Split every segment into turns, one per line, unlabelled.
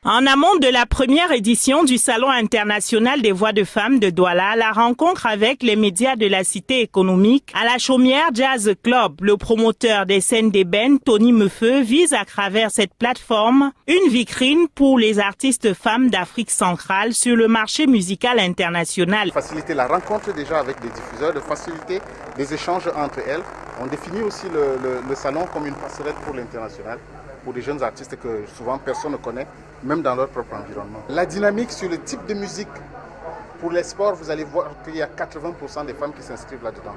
En amont de la première édition du Salon international des voix de femmes de Douala, la rencontre avec les médias de la cité économique à la Chaumière Jazz Club, le promoteur des scènes d'ébène, Tony Meufeu, vise à travers cette plateforme une vitrine pour les artistes femmes d'Afrique centrale sur le marché musical international.
Faciliter la rencontre déjà avec des diffuseurs, de faciliter des échanges entre elles. On définit aussi le salon comme une passerelle pour l'international, pour des jeunes artistes que souvent personne ne connaît, même dans leur propre environnement. La dynamique sur le type de musique, pour les sports, vous allez voir qu'il y a 80% des femmes qui s'inscrivent là-dedans.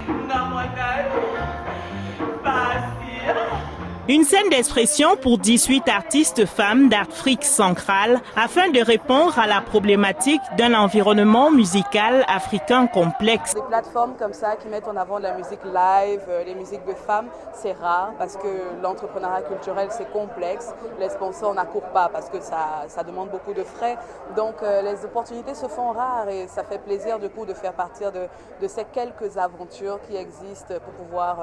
Une scène d'expression pour 18 artistes femmes d'Afrique centrale afin de répondre à la problématique d'un environnement musical africain complexe.
Des plateformes comme ça qui mettent en avant de la musique live, les musiques de femmes, c'est rare parce que l'entrepreneuriat culturel c'est complexe. Les sponsors n'accourent pas parce que ça demande beaucoup de frais. Donc les opportunités se font rares et ça fait plaisir du coup de faire partir de ces quelques aventures qui existent pour pouvoir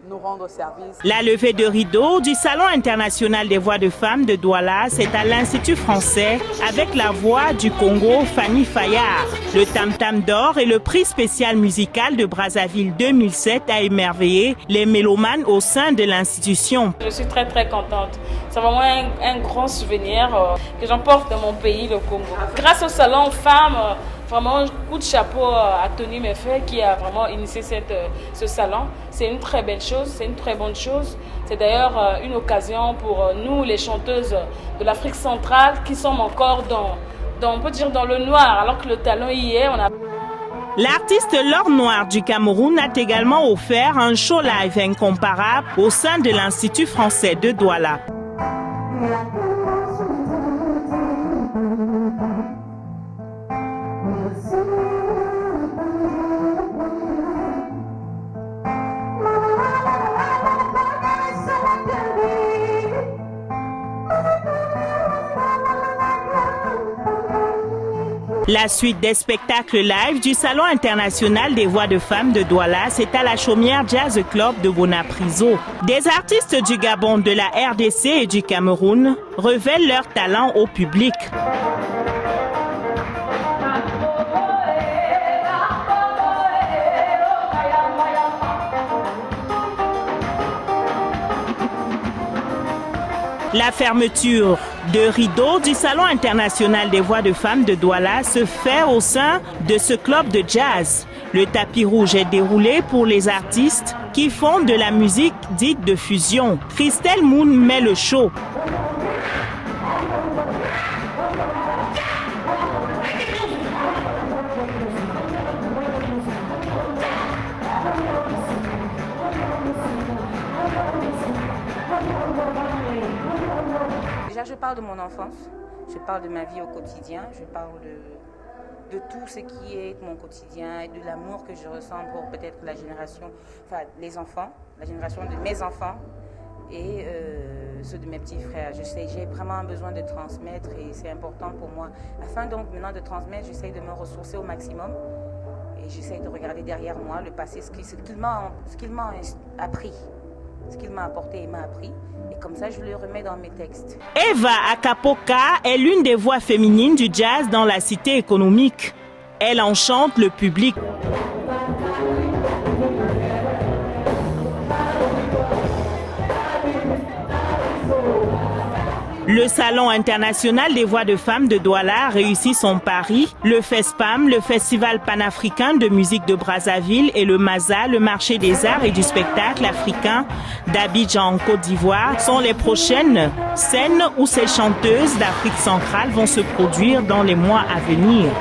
nous rendre service.
La levée de rideau du Salon international des voix de femmes de Douala, c'est à l'Institut français avec la voix du Congo, Fanny Fayard. Le Tam-Tam d'or et le prix spécial musical de Brazzaville 2007 a émerveillé les mélomanes au sein de l'institution.
Je suis très contente. C'est vraiment un grand souvenir que j'emporte dans mon pays, le Congo. Grâce au Salon Femmes, vraiment, coup de chapeau à Tony Meufeu qui a vraiment initié ce salon. C'est une très belle chose, c'est une très bonne chose. C'est d'ailleurs une occasion pour nous, les chanteuses de l'Afrique centrale, qui sommes encore on peut dire dans le noir, alors que le talent y est.
L'artiste L'Or Noir du Cameroun a également offert un show live incomparable au sein de l'Institut français de Douala. La suite des spectacles live du Salon international des voix de femmes de Douala, c'est à la Chaumière Jazz Club de Bonapriso. Des artistes du Gabon, de la RDC et du Cameroun révèlent leur talent au public. La fermeture de rideau du Salon international des voix de femmes de Douala se fait au sein de ce club de jazz. Le tapis rouge est déroulé pour les artistes qui font de la musique dite de fusion. Christelle Moon met le show.
Déjà, je parle de mon enfance, je parle de ma vie au quotidien, je parle de tout ce qui est mon quotidien et de l'amour que je ressens pour peut-être la génération, enfin les enfants, la génération de mes enfants et ceux de mes petits frères. Je sais, j'ai vraiment besoin de transmettre et c'est important pour moi. Afin donc maintenant de transmettre, j'essaie de me ressourcer au maximum et j'essaie de regarder derrière moi le passé, ce qu'il m'a appris. Ce qu'il m'a apporté et m'a appris. Et comme ça, je le remets dans mes textes.
Eva Akapoka est l'une des voix féminines du jazz dans la cité économique. Elle enchante le public. Le Salon international des voix de femmes de Douala réussit son pari. Le FESPAM, le Festival panafricain de musique de Brazzaville et le MAZA, le marché des arts et du spectacle africain d'Abidjan en Côte d'Ivoire, sont les prochaines scènes où ces chanteuses d'Afrique centrale vont se produire dans les mois à venir.